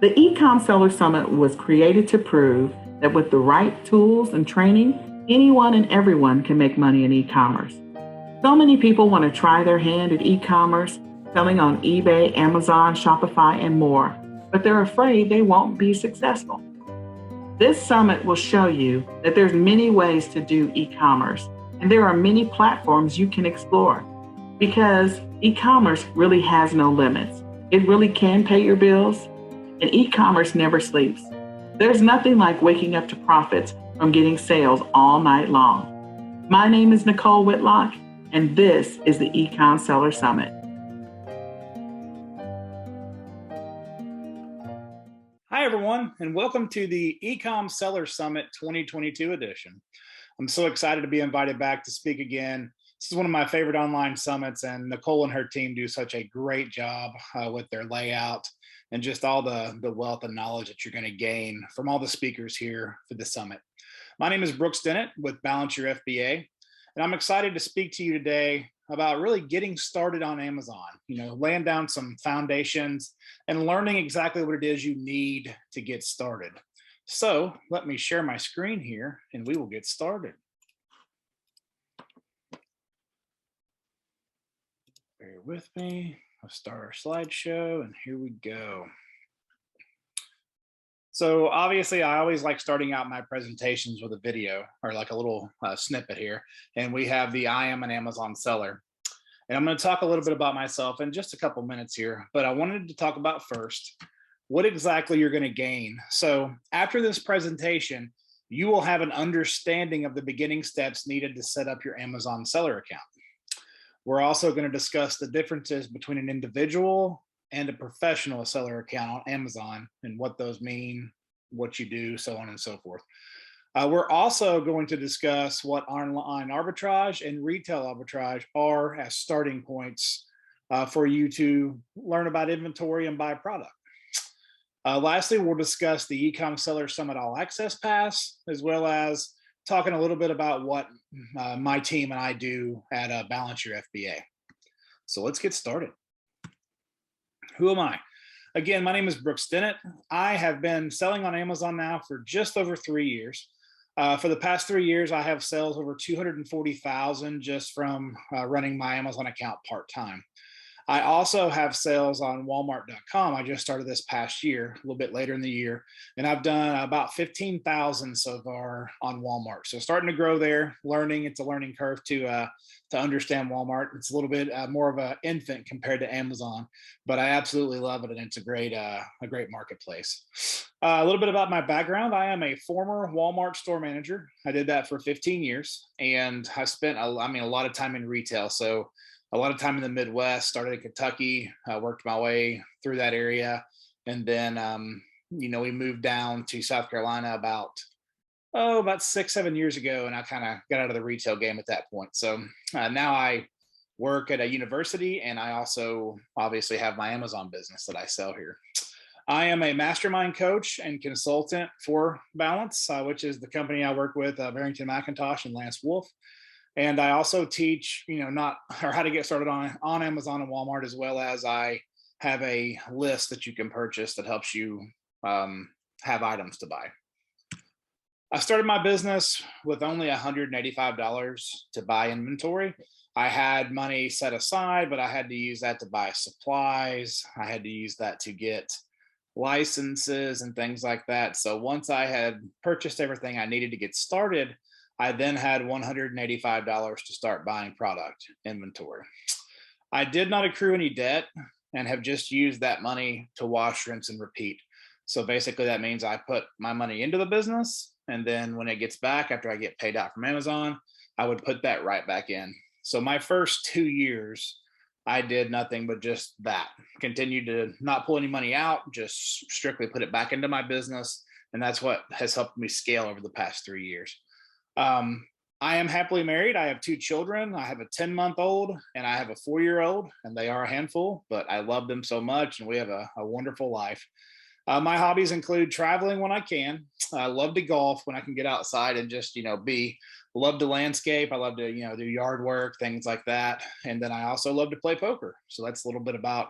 The eCom Seller Summit was created to prove that with the right tools and training, anyone and everyone can make money in e-commerce. So many people want to try their hand at e-commerce, selling on eBay, Amazon, Shopify, and more, but they're afraid they won't be successful. This summit will show you that there's many ways to do e-commerce, and there are many platforms you can explore because e-commerce really has no limits. It really can pay your bills, and e-commerce never sleeps. There's nothing like waking up to profits from getting sales all night long. My name is Nicole Whitlock, and this is the eCom Seller Summit. Hi, everyone, and welcome to the eCom Seller Summit 2022 edition. I'm so excited to be invited back to speak again. This is one of my favorite online summits, and Nicole and her team do such a great job with their layout and just all the wealth of knowledge that you're going to gain from all the speakers here for the summit. My name is Brook with Balance Your FBA, and I'm excited to speak to you today about really getting started on Amazon, laying down some foundations and learning exactly what it is you need to get started. So let me share my screen here and we will get started. Bear with me. I'll start our slideshow and here we go. So obviously I always like starting out my presentations with a video or like a little snippet here. And we have the I am an Amazon seller. And I'm going to talk a little bit about myself in just a couple minutes here, but I wanted to talk about first what exactly you're going to gain. So after this presentation, you will have an understanding of the beginning steps needed to set up your Amazon seller account. We're also going to discuss the differences between an individual and a professional seller account on Amazon and what those mean, what you do, so on and so forth. We're also going to discuss what online arbitrage and retail arbitrage are as starting points for you to learn about inventory and buy product. Lastly, we'll discuss the eCom Seller Summit All Access Pass, as well as talking a little bit about what my team and I do at Balance Your FBA. So let's get started. Who am I? Again, my name is Brook Stinnett. I have been selling on Amazon now for just over 3 years. For the past 3 years, I have sales over 240,000 just from running my Amazon account part-time. I also have sales on Walmart.com. I just started this past year, a little bit later in the year, and I've done about 15,000 so far on Walmart. So starting to grow there, learning. It's a learning curve to understand Walmart. It's a little bit more of an infant compared to Amazon, but I absolutely love it, and it's a great marketplace. A little bit about my background. I am a former Walmart store manager. I did that for 15 years, and I spent a lot of time in retail. So a lot of time in the Midwest, started in Kentucky, worked my way through that area. And then, we moved down to South Carolina about 6-7 years ago. And I kind of got out of the retail game at that point. So now I work at a university, and I also obviously have my Amazon business that I sell here. I am a mastermind coach and consultant for Balance, which is the company I work with, Barrington McIntosh and Lance Wolf. And I also teach, how to get started on Amazon and Walmart, as well as I have a list that you can purchase that helps you have items to buy. I started my business with only $185 to buy inventory. I had money set aside, but I had to use that to buy supplies. I had to use that to get licenses and things like that. So once I had purchased everything I needed to get started, I then had $185 to start buying product inventory. I did not accrue any debt and have just used that money to wash, rinse, and repeat. So basically that means I put my money into the business, and then when it gets back, after I get paid out from Amazon, I would put that right back in. So my first 2 years, I did nothing but just that. Continued to not pull any money out, just strictly put it back into my business. And that's what has helped me scale over the past 3 years. I am happily married. I have 2 children. I have a 10-month-old and I have a 4-year-old, and they are a handful, but I love them so much, and we have a wonderful life. My hobbies include traveling when I can. I love to golf when I can get outside and just, love to landscape. I love to, do yard work, things like that. And then I also love to play poker. So that's a little bit about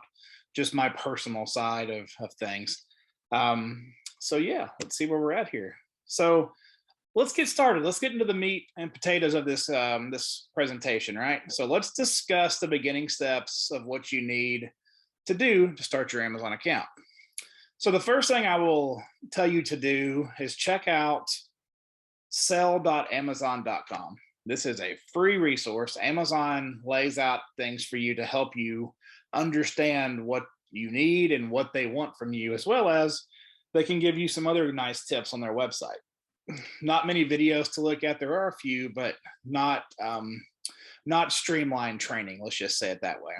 just my personal side of things. So yeah, let's see where we're at here. So let's get started. Let's get into the meat and potatoes of this presentation, right? So let's discuss the beginning steps of what you need to do to start your Amazon account. So the first thing I will tell you to do is check out sell.amazon.com. This is a free resource. Amazon lays out things for you to help you understand what you need and what they want from you, as well as they can give you some other nice tips on their website. Not many videos to look at. There are a few, but not streamlined training. Let's just say it that way.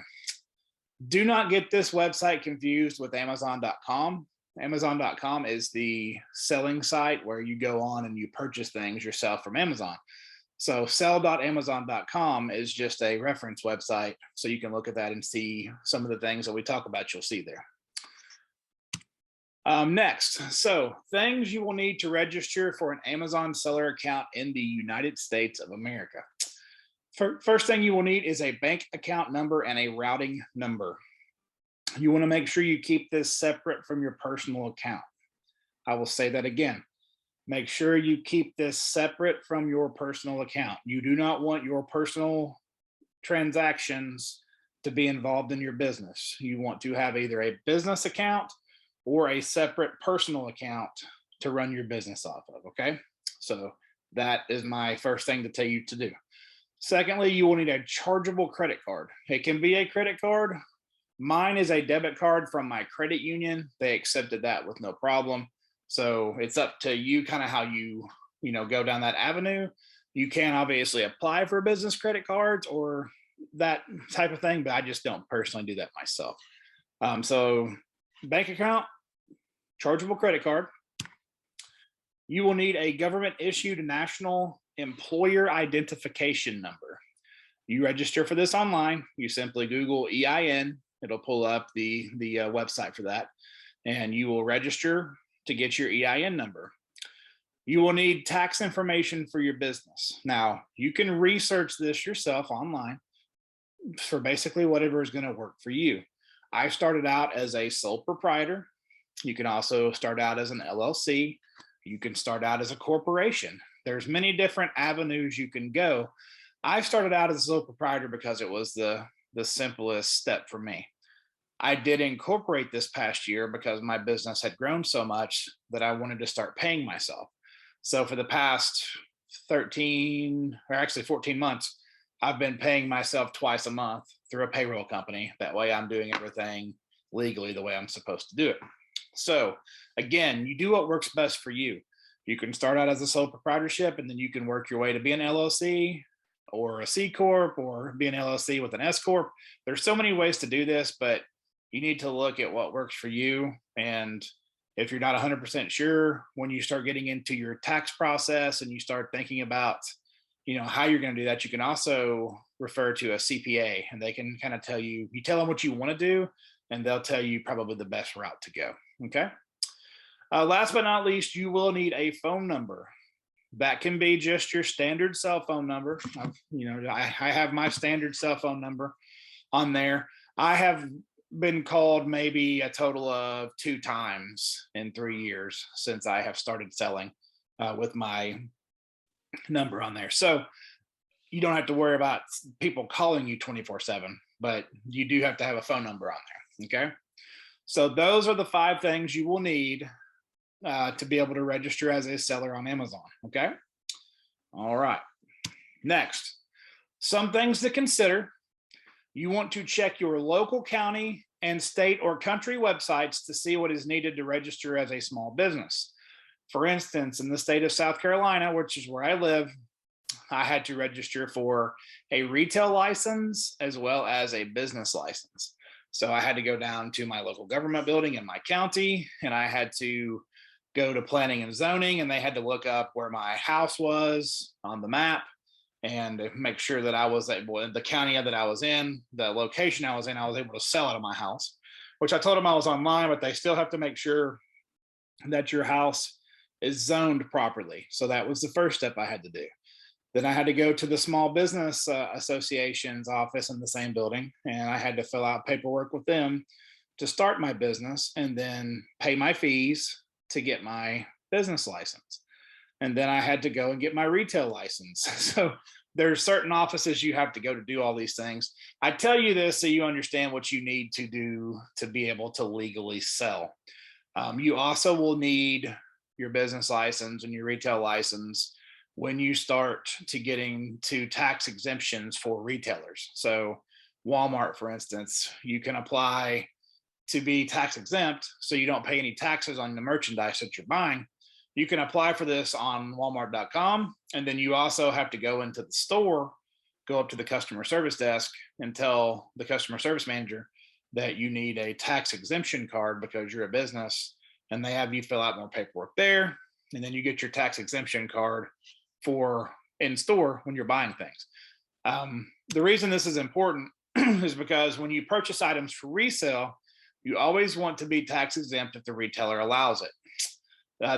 Do not get this website confused with Amazon.com. Amazon.com is the selling site where you go on and you purchase things yourself from Amazon. So sell.amazon.com is just a reference website. So you can look at that and see some of the things that we talk about, you'll see there. Next, so things you will need to register for an Amazon seller account in the United States of America. First thing you will need is a bank account number and a routing number. You want to make sure you keep this separate from your personal account. I will say that again. Make sure you keep this separate from your personal account. You do not want your personal transactions to be involved in your business. You want to have either a business account or a separate personal account to run your business off of, okay? So that is my first thing to tell you to do. Secondly, you will need a chargeable credit card. It can be a credit card. Mine is a debit card from my credit union. They accepted that with no problem. So it's up to you kind of how you go down that avenue. You can obviously apply for business credit cards or that type of thing, but I just don't personally do that myself. So bank account, chargeable credit card. You will need a government issued national employer identification number. You register for this online. You simply Google EIN. It'll pull up the website for that, and you will register to get your EIN number. You will need tax information for your business. Now, you can research this yourself online for basically whatever is going to work for you. I started out as a sole proprietor. You can also start out as an LLC. You can start out as a corporation. There's many different avenues you can go. I started out as a sole proprietor because it was the simplest step for me. I did incorporate this past year because my business had grown so much that I wanted to start paying myself. So for the past 14 months, I've been paying myself twice a month through a payroll company. That way I'm doing everything legally the way I'm supposed to do it. So again, you do what works best for you. You can start out as a sole proprietorship, and then you can work your way to be an LLC or a C Corp or be an LLC with an S Corp. There's so many ways to do this, but you need to look at what works for you. And if you're not 100% sure, when you start getting into your tax process and you start thinking about, how you're going to do that, you can also refer to a CPA, and they can kind of tell you, tell them what you want to do, and they'll tell you probably the best route to go. Okay. Last but not least, you will need a phone number. That can be just your standard cell phone number. I have my standard cell phone number on there. I have been called maybe a total of 2 times in 3 years since I have started selling with my number on there. So you don't have to worry about people calling you 24/7, but you do have to have a phone number on there. Okay. So those are the 5 things you will need to be able to register as a seller on Amazon. Okay. All right. Next, some things to consider. You want to check your local county and state or country websites to see what is needed to register as a small business. For instance, in the state of South Carolina, which is where I live, I had to register for a retail license as well as a business license. So I had to go down to my local government building in my county, and I had to go to planning and zoning, and they had to look up where my house was on the map and make sure that I was able, the county that I was in, the location I was in, I was able to sell out of my house, which I told them I was online, but they still have to make sure that your house is zoned properly. So that was the first step I had to do. Then I had to go to the Small Business Association's office in the same building, and I had to fill out paperwork with them to start my business and then pay my fees to get my business license. And then I had to go and get my retail license. So there's certain offices you have to go to do all these things. I tell you this so you understand what you need to do to be able to legally sell. You also will need your business license and your retail license when you start to getting to tax exemptions for retailers. So Walmart, for instance, you can apply to be tax exempt so you don't pay any taxes on the merchandise that you're buying. You can apply for this on walmart.com. And then you also have to go into the store, go up to the customer service desk and tell the customer service manager that you need a tax exemption card because you're a business, and they have you fill out more paperwork there. And then you get your tax exemption card for in store when you're buying things. The reason this is important is because when you purchase items for resale, you always want to be tax exempt if the retailer allows it.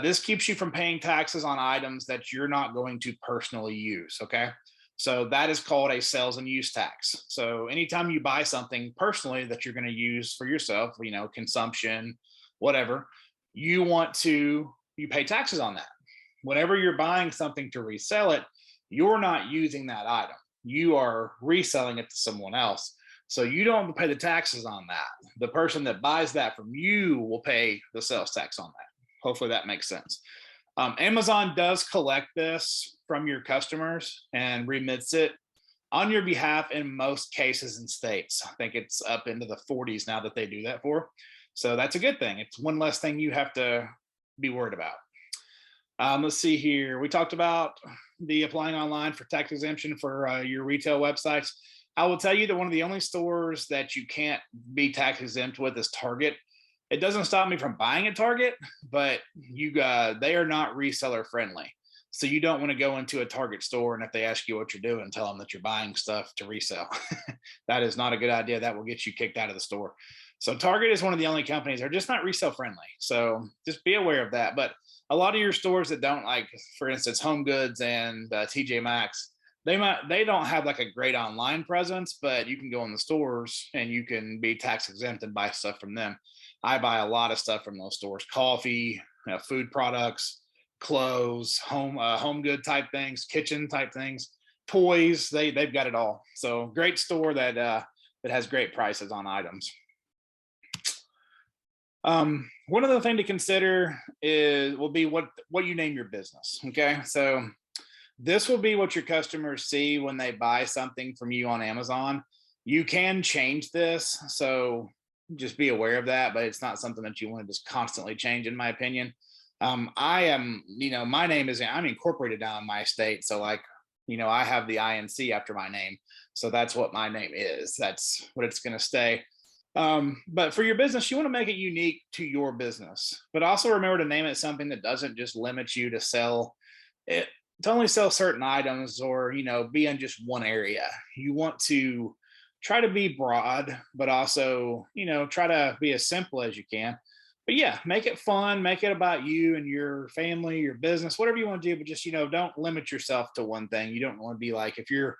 This keeps you from paying taxes on items that you're not going to personally use, okay? So that is called a sales and use tax. So anytime you buy something personally that you're going to use for yourself, consumption, whatever, you pay taxes on that. Whenever you're buying something to resell it, you're not using that item. You are reselling it to someone else. So you don't have to pay the taxes on that. The person that buys that from you will pay the sales tax on that. Hopefully that makes sense. Amazon does collect this from your customers and remits it on your behalf in most cases and states. I think it's up into the 40s now that they do that for. So that's a good thing. It's one less thing you have to be worried about. Let's see here. We talked about the applying online for tax exemption for your retail websites. I will tell you that one of the only stores that you can't be tax exempt with is Target. It doesn't stop me from buying at Target, but they are not reseller friendly. So you don't want to go into a Target store, and if they ask you what you're doing, tell them that you're buying stuff to resell. That is not a good idea. That will get you kicked out of the store. So Target is one of the only companies that are just not resale friendly. So just be aware of that. But a lot of your stores that don't, like, for instance, Home Goods and TJ Maxx, they don't have like a great online presence, but you can go in the stores and you can be tax exempt and buy stuff from them. I buy a lot of stuff from those stores: coffee, food products, clothes, home good type things, kitchen type things, toys. They've got it all. So great store that has great prices on items. One other thing to consider will be what you name your business. Okay, so this will be what your customers see when they buy something from you on Amazon. You can change this, so just be aware of that, but it's not something that you want to just constantly change, in my opinion. I am, my name I'm incorporated down in my state. So I have the INC after my name. So that's what my name is. That's what it's going to stay. But for your business, you want to make it unique to your business, but also remember to name it something that doesn't just limit you to only sell certain items or, be in just one area. You want to try to be broad, but also, try to be as simple as you can. But yeah, make it fun, make it about you and your family, your business, whatever you want to do, but just, don't limit yourself to one thing. You don't want to be like, if you're,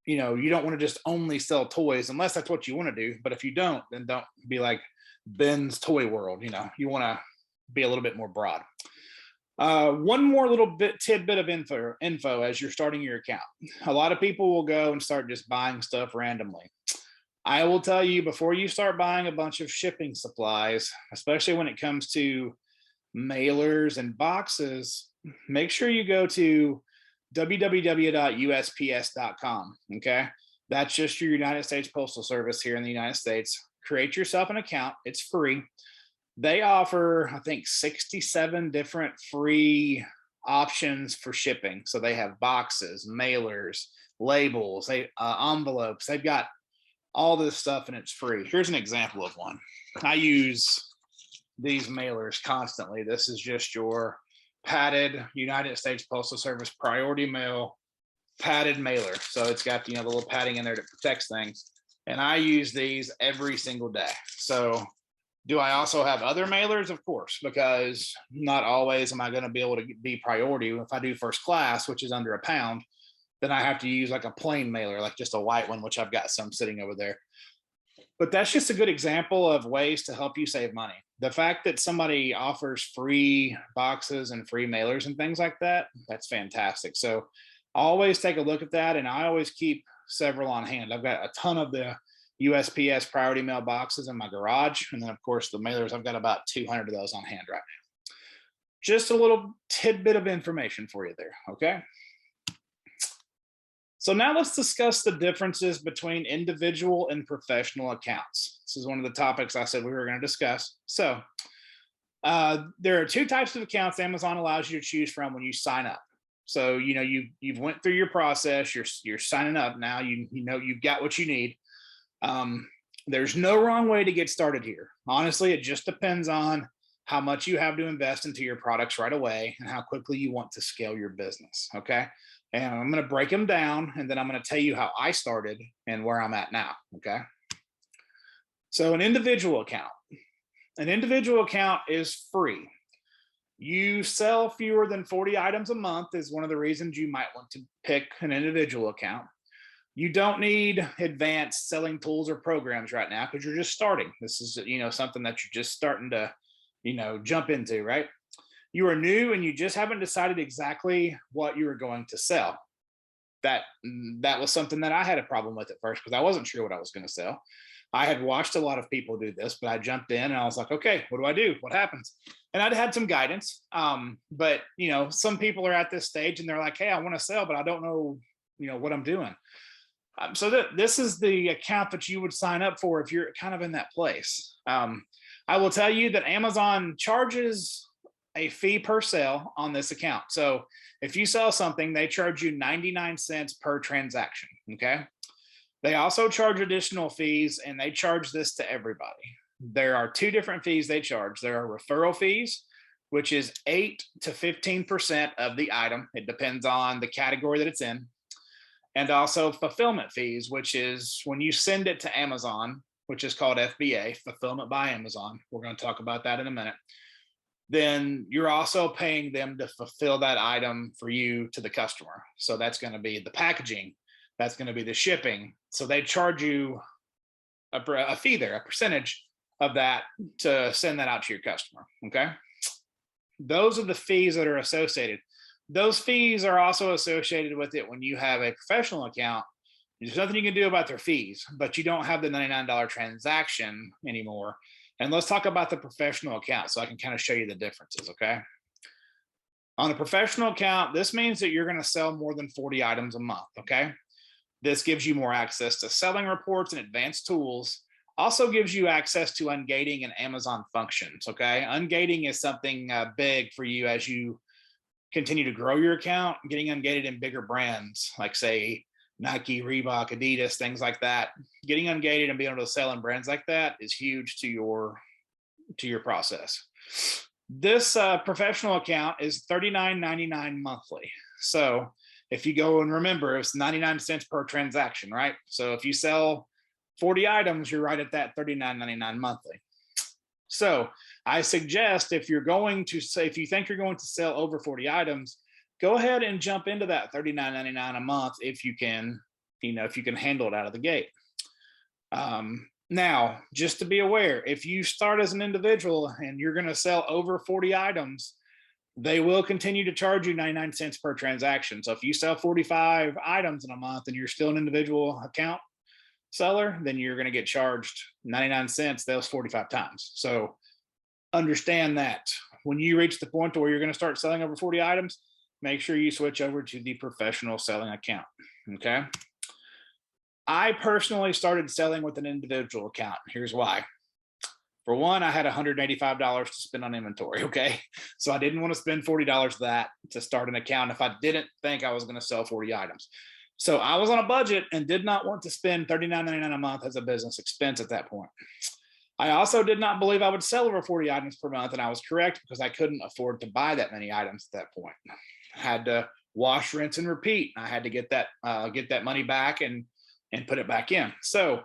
you don't want to just only sell toys unless that's what you want to do. But if you don't, then don't be like Ben's Toy World. You want to be a little bit more broad. One more little tidbit of info as you're starting your account. A lot of people will go and start just buying stuff randomly. I will tell you, before you start buying a bunch of shipping supplies, especially when it comes to mailers and boxes, make sure you go to www.usps.com. Okay, that's just your United States Postal Service here in the United States. Create yourself an account. It's free. They offer, I think, 67 different free options for shipping. So they have boxes, mailers, labels, envelopes. They've got all this stuff and it's free. Here's an example of one. I use these mailers constantly. This is just your padded United States Postal Service priority mail padded mailer. So it's got, the little padding in there that protects things. And I use these every single day. So do I also have other mailers? Of course, because not always am I going to be able to be priority. If I do first class, which is under a pound, then I have to use like a plain mailer, like just a white one, which I've got some sitting over there. But that's just a good example of ways to help you save money. The fact that somebody offers free boxes and free mailers and things like that, that's fantastic. So always take a look at that. And I always keep several on hand. I've got a ton of the USPS priority mail boxes in my garage. And then, of course, the mailers, I've got about 200 of those on hand right now. Just a little tidbit of information for you there. Okay. So now let's discuss the differences between individual and professional accounts. This is one of the topics I said we were going to discuss. So there are two types of accounts Amazon allows you to choose from when you sign up. So you've went through your process. You're signing up now. You know you've got what you need. There's no wrong way to get started here. Honestly, it just depends on how much you have to invest into your products right away and how quickly you want to scale your business. Okay. And I'm going to break them down, and then I'm going to tell you how I started and where I'm at now. Okay. So an individual account is free. You sell fewer than 40 items a month is one of the reasons you might want to pick an individual account. You don't need advanced selling tools or programs right now because you're just starting. This is, something that you're just starting to, jump into, right? You are new and you just haven't decided exactly what you were going to sell. That was something that I had a problem with at first because I wasn't sure what I was going to sell. I had watched a lot of people do this, but I jumped in and I was like, okay, what do I do? What happens? And I'd had some guidance. But some people are at this stage and they're like, hey, I want to sell, but I don't know, what I'm doing. So this is the account that you would sign up for if you're kind of in that place. I will tell you that Amazon charges a fee per sale on this account. So if you sell something, they charge you 99 cents per transaction. Okay. They also charge additional fees, and they charge this to everybody. There are two different fees they charge. There are referral fees, which is 8 to 15% of the item. It depends on the category that it's in. And also fulfillment fees, which is when you send it to Amazon, which is called FBA, Fulfillment by Amazon. We're going to talk about that in a minute. Then you're also paying them to fulfill that item for you to the customer. So that's going to be the packaging. That's going to be the shipping. So they charge you a fee there, a percentage of that to send that out to your customer. Okay. Those are the fees that are associated. Those fees are also associated with it when you have a professional account. There's nothing you can do about their fees, but you don't have the $99 transaction anymore. And let's talk about the professional account so I can kind of show you the differences, okay? On a professional account, this means that you're going to sell more than 40 items a month, okay? This gives you more access to selling reports and advanced tools. Also gives you access to ungating and Amazon functions, okay? Ungating is something big for you as you continue to grow your account, getting ungated in bigger brands like, say, Nike, Reebok, Adidas, things like that. Getting ungated and being able to sell in brands like that is huge to your process. This professional account is $39.99 monthly. So if you go and remember, it's 99 cents per transaction, right? So if you sell 40 items, you're right at that $39.99 monthly. So I suggest if you think you're going to sell over 40 items, go ahead and jump into that $39.99 a month if you can, if you can handle it out of the gate. Now, just to be aware, if you start as an individual and you're going to sell over 40 items, they will continue to charge you 99 cents per transaction. So if you sell 45 items in a month and you're still an individual account seller, then you're going to get charged 99 cents those 45 times. So understand that when you reach the point where you're going to start selling over 40 items, make sure you switch over to the professional selling account. Okay. I personally started selling with an individual account. Here's why. For one, I had $185 to spend on inventory. Okay. So I didn't want to spend $40 of that to start an account if I didn't think I was going to sell 40 items. So I was on a budget and did not want to spend $39.99 a month as a business expense at that point. I also did not believe I would sell over 40 items per month, and I was correct because I couldn't afford to buy that many items at that point. I had to wash, rinse, and repeat. I had to get that money back and put it back in. So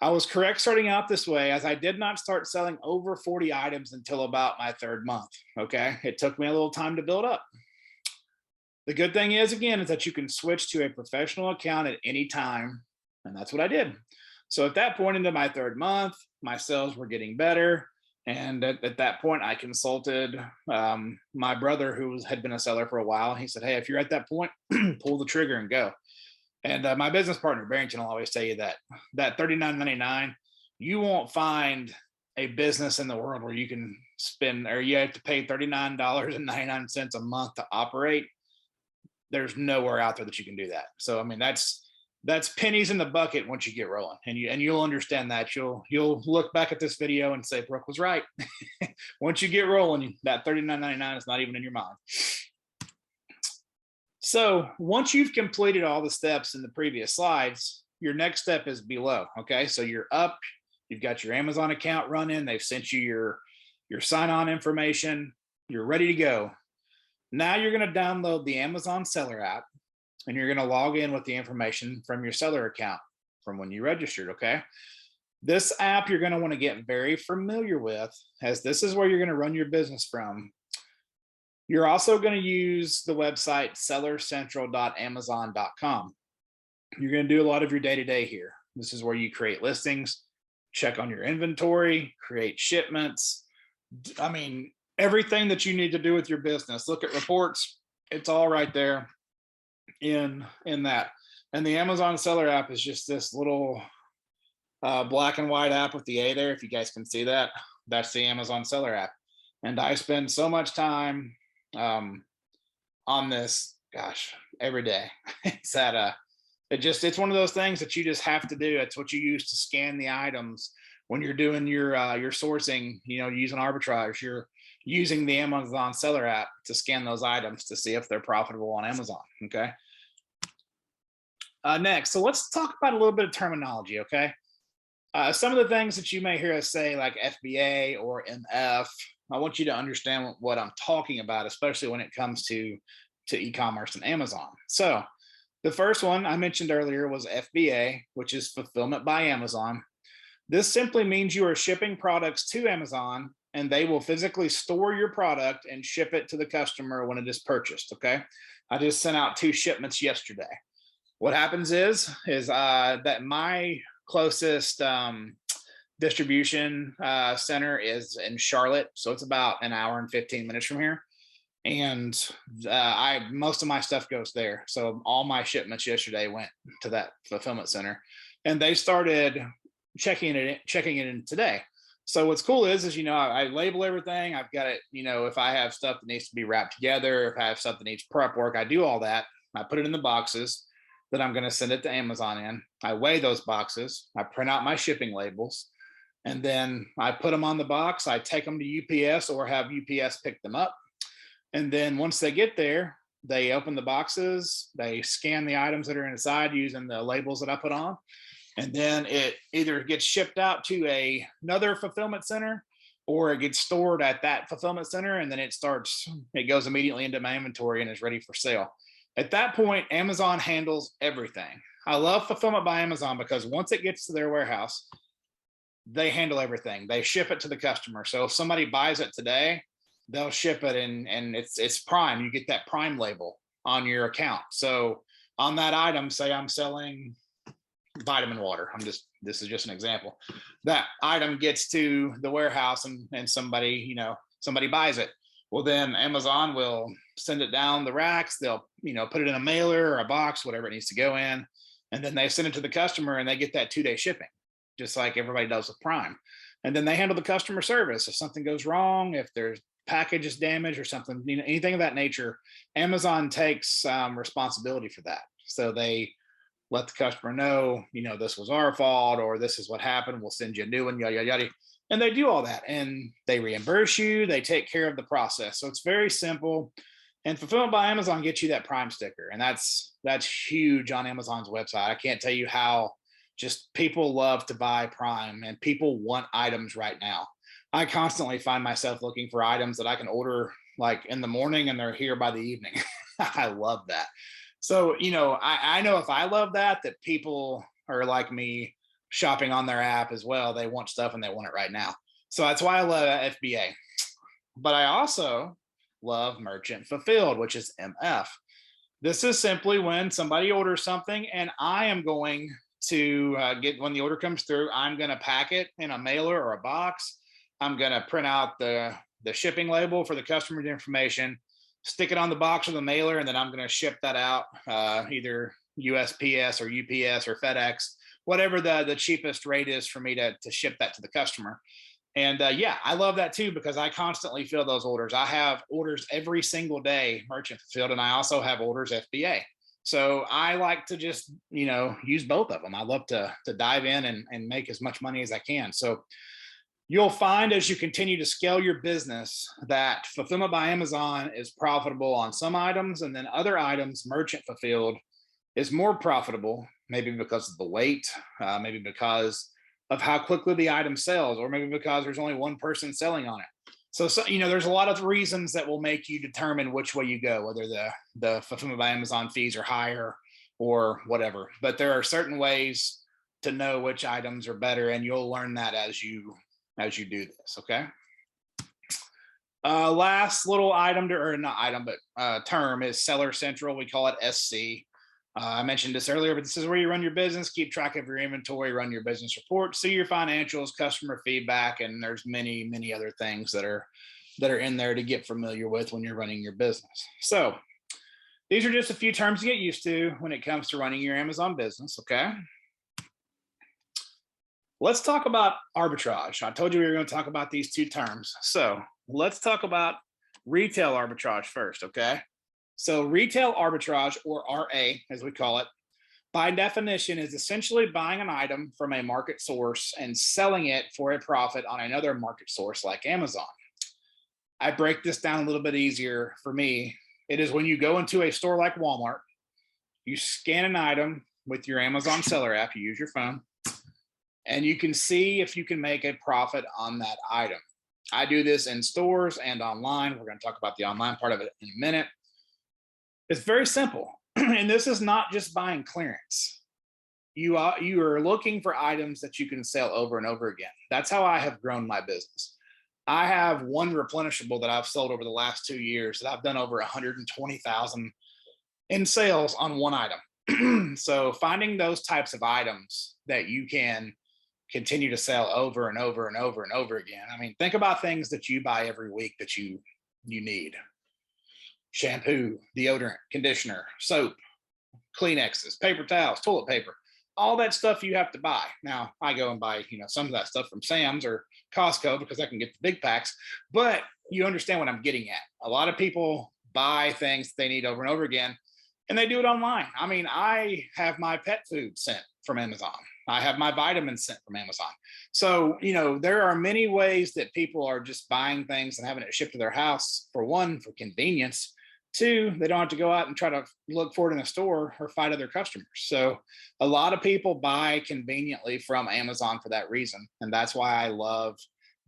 I was correct starting out this way, as I did not start selling over 40 items until about my third month. Okay. It took me a little time to build up. The good thing is that you can switch to a professional account at any time. And that's what I did. So at that point into my third month, my sales were getting better. And at that point, I consulted my brother, who had been a seller for a while. He said, "Hey, if you're at that point, pull the trigger and go." And my business partner Barrington will always tell you that $39.99, you won't find a business in the world where you can spend, or you have to pay $39.99 a month to operate. There's nowhere out there that you can do that. So I mean, that's pennies in the bucket once you get rolling, and you'll understand that. You'll look back at this video and say Brooke was right. Once you get rolling, that $39.99 is not even in your mind. So once you've completed all the steps in the previous slides, your next step is below. Okay, so you're up, you've got your Amazon account running, they've sent you your sign-on information, you're ready to go. Now you're going to download the Amazon seller app, and you're going to log in with the information from your seller account from when you registered. Okay, this app you're going to want to get very familiar with, as this is where you're going to run your business from. You're also going to use the website sellercentral.amazon.com. You're going to do a lot of your day-to-day here. This is where you create listings, check on your inventory, create shipments. I mean, everything that you need to do with your business. Look at reports. It's all right there in that. And the Amazon seller app is just this little black and white app with the A there. If you guys can see that, that's the Amazon seller app. And I spend so much time on this, gosh, every day. It's that it's one of those things that you just have to do. It's what you use to scan the items when you're doing your sourcing, using arbitrage. You're using the Amazon seller app to scan those items to see if they're profitable on Amazon. Okay. Next, so let's talk about a little bit of terminology. Okay. Some of the things that you may hear us say, like FBA or MF, I want you to understand what I'm talking about, especially when it comes to e-commerce and Amazon. So the first one I mentioned earlier was FBA, which is fulfillment by Amazon. This simply means you are shipping products to Amazon, and they will physically store your product and ship it to the customer when it is purchased. Okay. I just sent out 2 shipments yesterday. What happens is that my closest distribution center is in Charlotte, so it's about an hour and 15 minutes from here, and most of my stuff goes there. So all my shipments yesterday went to that fulfillment center, and they started checking it in today. So what's cool is I label everything. I've got it. If I have stuff that needs to be wrapped together, if I have stuff that needs prep work, I do all that. I put it in the boxes that I'm going to send it to Amazon in. I weigh those boxes. I print out my shipping labels. And then I put them on the box. I take them to UPS or have UPS pick them up. And then once they get there, they open the boxes, they scan the items that are inside using the labels that I put on. And then it either gets shipped out to another fulfillment center, or it gets stored at that fulfillment center. And then it goes immediately into my inventory and is ready for sale. At that point, Amazon handles everything. I love fulfillment by Amazon because once it gets to their warehouse, they handle everything. They ship it to the customer. So if somebody buys it today, they'll ship it and it's Prime. You get that Prime label on your account. So on that item, say I'm selling vitamin water. This is just an example. That item gets to the warehouse and somebody buys it. Well, then Amazon will send it down the racks. They'll, put it in a mailer or a box, whatever it needs to go in. And then they send it to the customer and they get that 2-day shipping, just like everybody does with Prime. And then they handle the customer service. If something goes wrong, if there's package is damaged or something, anything of that nature, Amazon takes responsibility for that. So they let the customer know, this was our fault, or this is what happened. We'll send you a new one, yada, yada, yada. And they do all that, and they reimburse you. They take care of the process. So it's very simple. And Fulfillment by Amazon gets you that Prime sticker. And that's huge on Amazon's website. I can't tell you how just people love to buy Prime, and people want items right now. I constantly find myself looking for items that I can order like in the morning and they're here by the evening. I love that. So, I know if I love that people are like me, shopping on their app as well. They want stuff and they want it right now. So that's why I love FBA. But I also love Merchant Fulfilled, which is MF. This is simply when somebody orders something and I am going to get when the order comes through. I'm going to pack it in a mailer or a box. I'm going to print out the shipping label for the customer's information, stick it on the box of the mailer, and then I'm going to ship that out either USPS or UPS or FedEx, whatever the cheapest rate is for me to ship that to the customer. And yeah, I love that too, because I constantly fill those orders. I have orders every single day, merchant fulfilled, and I also have orders FBA. So I like to just, use both of them. I love to dive in and make as much money as I can. So you'll find as you continue to scale your business that Fulfillment by Amazon is profitable on some items, and then other items, merchant fulfilled, is more profitable, maybe because of the weight, maybe because of how quickly the item sells, or maybe because there's only one person selling on it. So there's a lot of reasons that will make you determine which way you go, whether the Fulfillment by Amazon fees are higher or whatever. But there are certain ways to know which items are better, and you'll learn that as you do this. Okay. Last little item, or not item, but term is Seller Central. We call it SC. I mentioned this earlier, but this is where you run your business, keep track of your inventory, run your business report, see your financials, customer feedback, and there's many, many other things that are in there to get familiar with when you're running your business. So these are just a few terms to get used to when it comes to running your Amazon business. Okay. Let's talk about arbitrage. I told you we were going to talk about these two terms. So let's talk about retail arbitrage first. Okay. So retail arbitrage, or RA, as we call it, by definition is essentially buying an item from a market source and selling it for a profit on another market source like Amazon. I break this down a little bit easier for me. It is when you go into a store like Walmart, you scan an item with your Amazon seller app, you use your phone, and you can see if you can make a profit on that item. I do this in stores and online. We're going to talk about the online part of it in a minute. It's very simple. And this is not just buying clearance. You are looking for items that you can sell over and over again. That's how I have grown my business. I have one replenishable that I've sold over the last 2 years that I've done over 120,000 in sales on one item. So finding those types of items that you can continue to sell over and over and over and over again. I mean, think about things that you buy every week that you need. Shampoo, deodorant, conditioner, soap, Kleenexes, paper towels, toilet paper, all that stuff you have to buy. Now, I go and buy, some of that stuff from Sam's or Costco because I can get the big packs, but you understand what I'm getting at. A lot of people buy things they need over and over again, and they do it online. I mean, I have my pet food sent from Amazon. I have my vitamins sent from Amazon. So, there are many ways that people are just buying things and having it shipped to their house. For one, for convenience. Two, they don't have to go out and try to look for it in a store or fight other customers. So a lot of people buy conveniently from Amazon for that reason. And that's why I love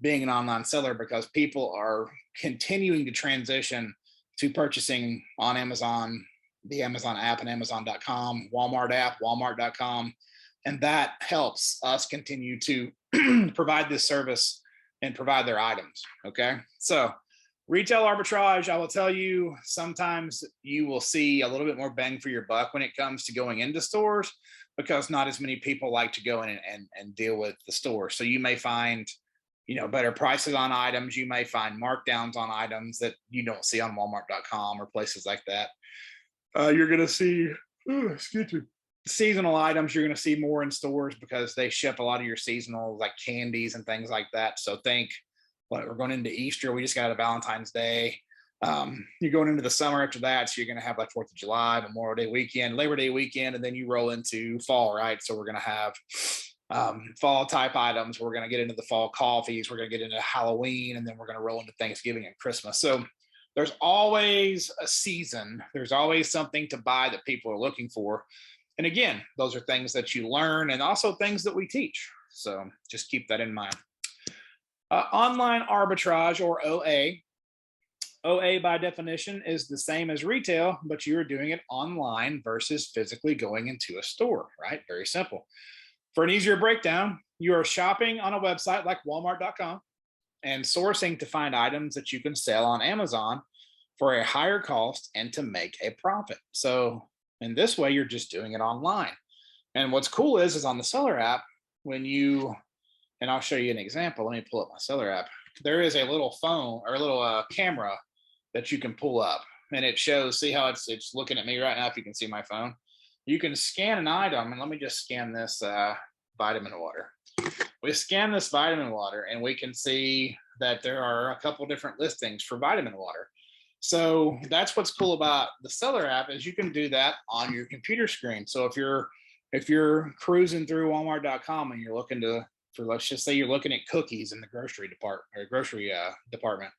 being an online seller, because people are continuing to transition to purchasing on Amazon, the Amazon app and Amazon.com, Walmart app, Walmart.com. And that helps us continue to provide this service and provide their items. Okay. So retail arbitrage, I will tell you, sometimes you will see a little bit more bang for your buck when it comes to going into stores, because not as many people like to go in and deal with the store. So you may find, better prices on items. You may find markdowns on items that you don't see on Walmart.com or places like that. You're going to see, seasonal items you're going to see more in stores because they ship a lot of your seasonal, like candies and things like that. So think, we're going into Easter. We just got a Valentine's Day. You're going into the summer after that. So you're going to have like 4th of July, Memorial Day weekend, Labor Day weekend, and then you roll into fall, right? So we're going to have fall type items. We're going to get into the fall coffees. We're going to get into Halloween, and then we're going to roll into Thanksgiving and Christmas. So there's always a season. There's always something to buy that people are looking for. And again, those are things that you learn and also things that we teach. So just keep that in mind. Online arbitrage, or OA. OA by definition is the same as retail, but you're doing it online versus physically going into a store, right? Very simple. For an easier breakdown, you are shopping on a website like Walmart.com and sourcing to find items that you can sell on Amazon for a higher cost and to make a profit. So in this way, you're just doing it online. And what's cool is on the seller app, when you, and I'll show you an example. Let me pull up my seller app. There is a little phone or a little camera that you can pull up, and it shows, see how it's looking at me right now. If you can see my phone, you can scan an item. And let me just scan this vitamin water. We scan this vitamin water and we can see that there are a couple different listings for vitamin water. So that's what's cool about the seller app, is you can do that on your computer screen. So if you're cruising through Walmart.com and you're looking for, let's just say you're looking at cookies in the grocery department,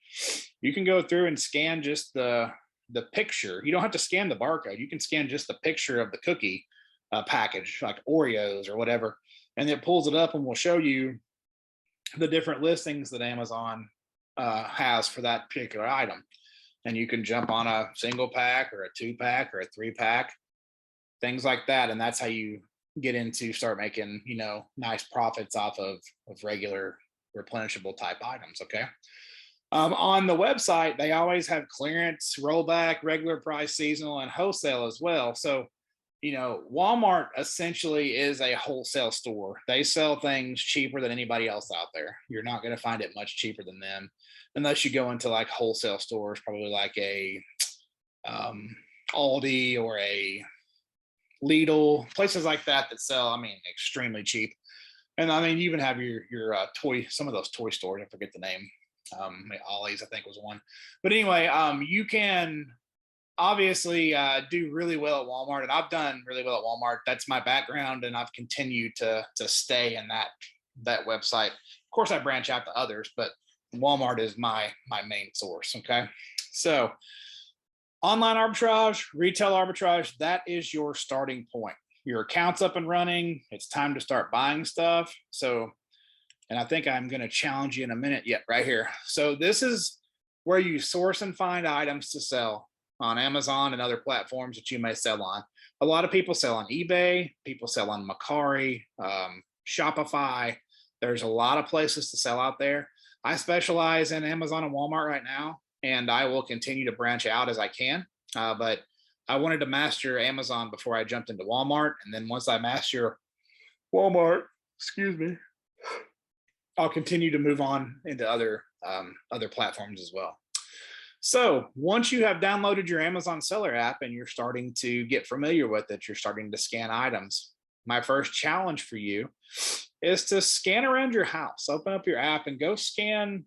you can go through and scan just the picture. You don't have to scan the barcode. You can scan just the picture of the cookie package, like Oreos or whatever, and it pulls it up and will show you the different listings that Amazon has for that particular item. And you can jump on a single pack or a 2-pack or a 3-pack, things like that. And that's how you get into start making, nice profits off of regular replenishable type items. Okay. On the website, they always have clearance, rollback, regular price, seasonal, and wholesale as well. So, Walmart essentially is a wholesale store. They sell things cheaper than anybody else out there. You're not going to find it much cheaper than them, unless you go into like wholesale stores, probably like a Aldi or a Lidl, places like that sell, extremely cheap. And you even have your some of those toy stores. I forget the name. Ollie's, I think, was one. But anyway, you can obviously do really well at Walmart, and I've done really well at Walmart. That's my background, and I've continued to stay in that website. Of course, I branch out to others, but Walmart is my main source. Okay, so online arbitrage, retail arbitrage, that is your starting point. Your account's up and running. It's time to start buying stuff. So, and I think I'm going to challenge you in a minute. Yet, right here. So this is where you source and find items to sell on Amazon and other platforms that you may sell on. A lot of people sell on eBay. People sell on Mercari, Shopify. There's a lot of places to sell out there. I specialize in Amazon and Walmart right now, and I will continue to branch out as I can. But I wanted to master Amazon before I jumped into Walmart. And then once I master Walmart, I'll continue to move on into other platforms as well. So once you have downloaded your Amazon seller app and you're starting to get familiar with it, you're starting to scan items. My first challenge for you is to scan around your house. Open up your app and go scan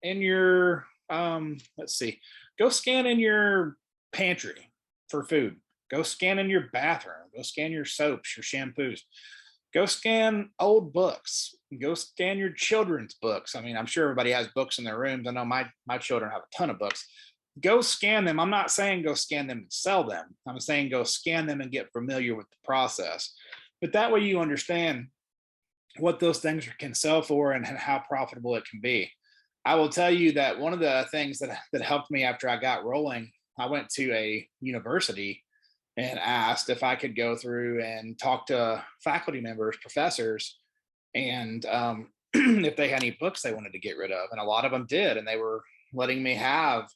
in your, go scan in your pantry for food. Go scan in your bathroom. Go scan your soaps, your shampoos. Go scan old books. Go scan your children's books. I'm sure everybody has books in their rooms. I know my children have a ton of books. Go scan them. I'm not saying go scan them and sell them. I'm saying go scan them and get familiar with the process. But that way you understand what those things can sell for and how profitable it can be. I will tell you that one of the things that helped me after I got rolling, I went to a university and asked if I could go through and talk to faculty members, professors, and if they had any books they wanted to get rid of. And a lot of them did. And they were letting me have,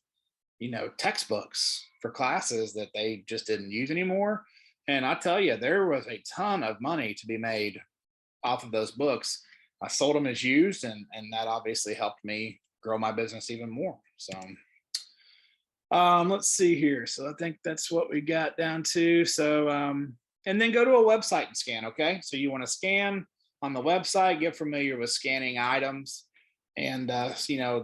textbooks for classes that they just didn't use anymore. And I tell you, there was a ton of money to be made off of those books. I sold them as used, and that obviously helped me grow my business even more. So let's see here. So I think that's what we got down to. So, and then go to a website and scan. Okay. So you want to scan on the website, get familiar with scanning items and, the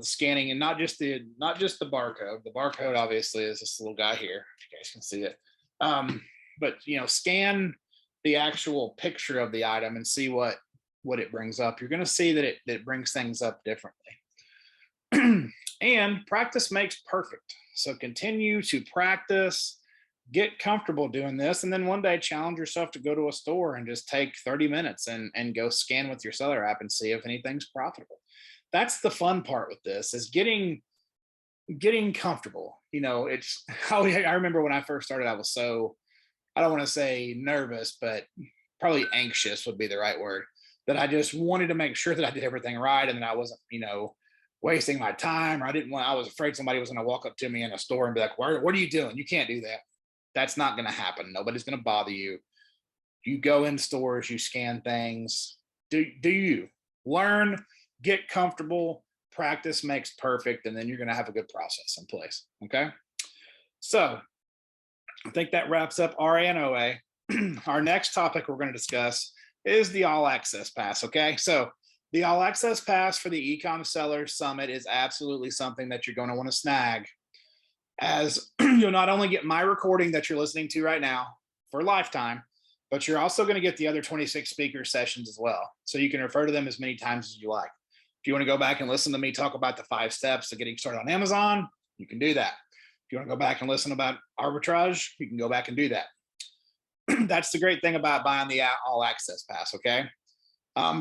scanning, and not just the barcode. The barcode obviously is this little guy here. If you guys can see it. But, scan the actual picture of the item and see what it brings up. You're going to see that it brings things up differently. And practice makes perfect. So continue to practice, get comfortable doing this, and then one day challenge yourself to go to a store and just take 30 minutes and go scan with your seller app and see if anything's profitable. That's the fun part with this, is getting comfortable. It's how I remember when I first started, I was so, I don't want to say nervous, but probably anxious would be the right word, that I just wanted to make sure that I did everything right and that I wasn't, wasting my time, or I was afraid somebody was going to walk up to me in a store and be like, what are you doing? You can't do that. That's not going to happen. Nobody's going to bother you. You go in stores, you scan things. Do you learn, get comfortable, practice makes perfect, and then you're going to have a good process in place. Okay. So I think that wraps up RA and OA. Our next topic we're going to discuss is the All Access Pass. Okay. So the All Access Pass for the eCom Seller Summit is absolutely something that you're going to want to snag, as you'll not only get my recording that you're listening to right now for lifetime, but you're also going to get the other 26 speaker sessions as well. So you can refer to them as many times as you like. If you want to go back and listen to me talk about the 5 steps to getting started on Amazon, you can do that. If you want to go back and listen about arbitrage, you can go back and do that. That's the great thing about buying the All Access Pass, okay?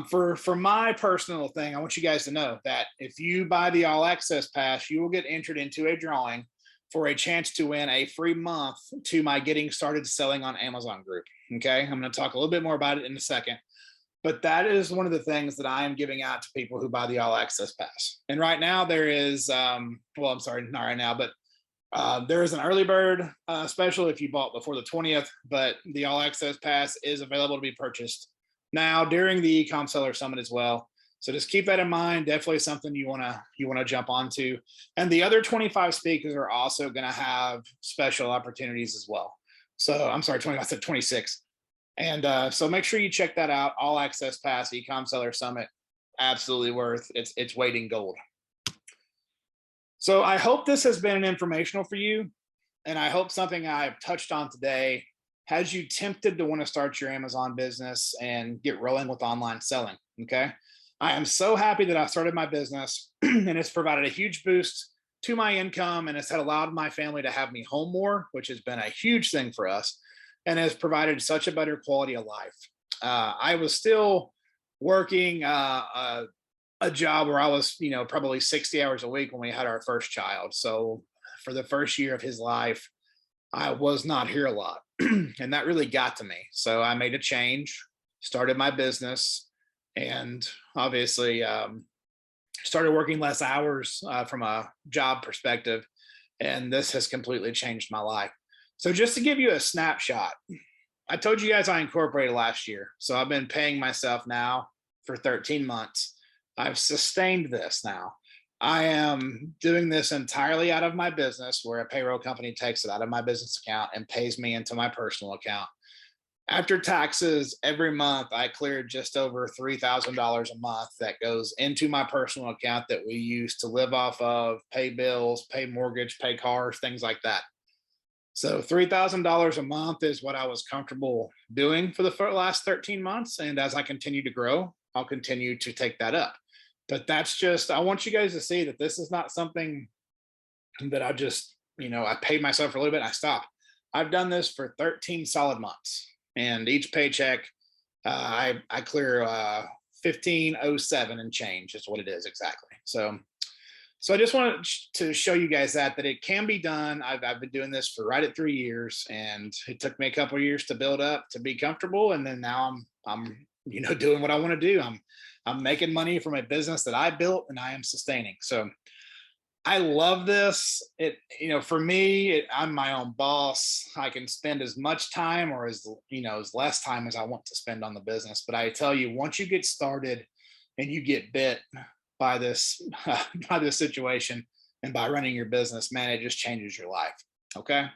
For my personal thing, I want you guys to know that if you buy the All Access Pass, you will get entered into a drawing for a chance to win a free month to my Getting Started Selling on Amazon group. Okay, I'm going to talk a little bit more about it in a second, but that is one of the things that I am giving out to people who buy the All Access Pass. And right now there is, well, I'm sorry, not right now, but there is an early bird special if you bought before the 20th, but the All Access Pass is available to be purchased now during the eCom Seller Summit as well. So just keep that in mind. Definitely something you want to jump onto. And the other 25 speakers are also going to have special opportunities as well. So I'm sorry, 20, I said 26. And so make sure you check that out. All Access Pass, eCom Seller Summit, absolutely worth its weight in gold. So I hope this has been informational for you. And I hope something I've touched on today has you tempted to want to start your Amazon business and get rolling with online selling. Okay. I am so happy that I started my business and it's provided a huge boost to my income, and it's allowed my family to have me home more, which has been a huge thing for us and has provided such a better quality of life. I was still working a job where I was, probably 60 hours a week when we had our first child. So for the first year of his life, I was not here a lot. And that really got to me. So I made a change, started my business, and obviously started working less hours from a job perspective. And this has completely changed my life. So just to give you a snapshot, I told you guys I incorporated last year. So I've been paying myself now for 13 months. I've sustained this now. I am doing this entirely out of my business, where a payroll company takes it out of my business account and pays me into my personal account. After taxes, every month I cleared just over $3,000 a month that goes into my personal account that we use to live off of, pay bills, pay mortgage, pay cars, things like that. So $3,000 a month is what I was comfortable doing for the last 13 months. And as I continue to grow, I'll continue to take that up. But that's just, I want you guys to see that this is not something that I just, I paid myself for a little bit and I stopped. I've done this for 13 solid months. And each paycheck, I clear 1507 and change is what it is exactly. So I just wanted to show you guys that it can be done. I've been doing this for right at 3 years, and it took me a couple of years to build up to be comfortable. And then now I'm doing what I want to do. I'm making money from a business that I built and I am sustaining. So I love this. For me, I'm my own boss. I can spend as much time or as less time as I want to spend on the business. But I tell you, once you get started and you get bit by this situation and by running your business, man, it just changes your life. Okay.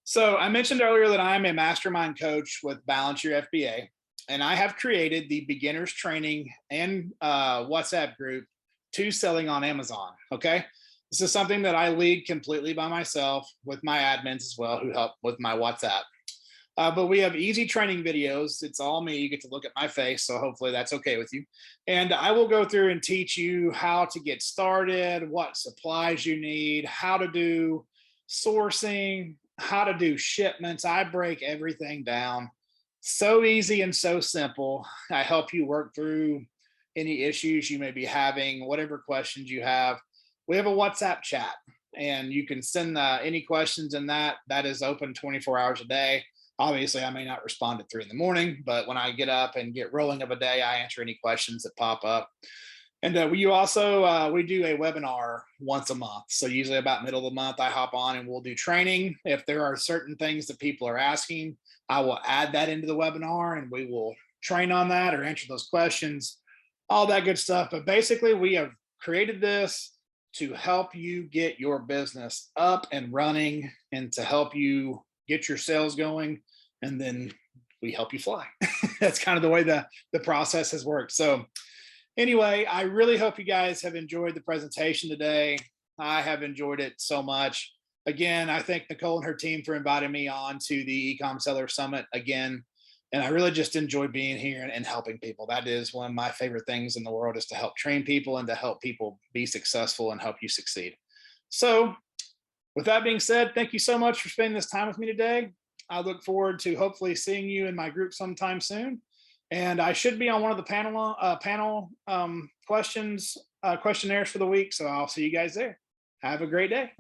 So I mentioned earlier that I'm a mastermind coach with Balance Your FBA, and I have created the beginners training and WhatsApp group to selling on Amazon. Okay. This is something that I lead completely by myself with my admins as well, who help with my WhatsApp. But we have easy training videos. It's all me. You get to look at my face. So hopefully that's okay with you. And I will go through and teach you how to get started, what supplies you need, how to do sourcing, how to do shipments. I break everything down. So easy and so simple. I help you work through any issues you may be having, whatever questions you have. We have a WhatsApp chat, and you can send any questions in that. That is open 24 hours a day. Obviously, I may not respond at 3 in the morning, but when I get up and get rolling of a day, I answer any questions that pop up. And we also we do a webinar once a month. So usually about middle of the month, I hop on and we'll do training. If there are certain things that people are asking, I will add that into the webinar and we will train on that or answer those questions, all that good stuff. But basically, we have created this to help you get your business up and running and to help you get your sales going. And then we help you fly. That's kind of the way the process has worked. So anyway, I really hope you guys have enjoyed the presentation today. I have enjoyed it so much. Again, I thank Nicole and her team for inviting me on to the eCom Seller Summit again. And I really just enjoy being here and helping people. That is one of my favorite things in the world, is to help train people and to help people be successful and help you succeed. So with that being said, thank you so much for spending this time with me today. I look forward to hopefully seeing you in my group sometime soon. And I should be on one of the panel questionnaires for the week. So I'll see you guys there. Have a great day.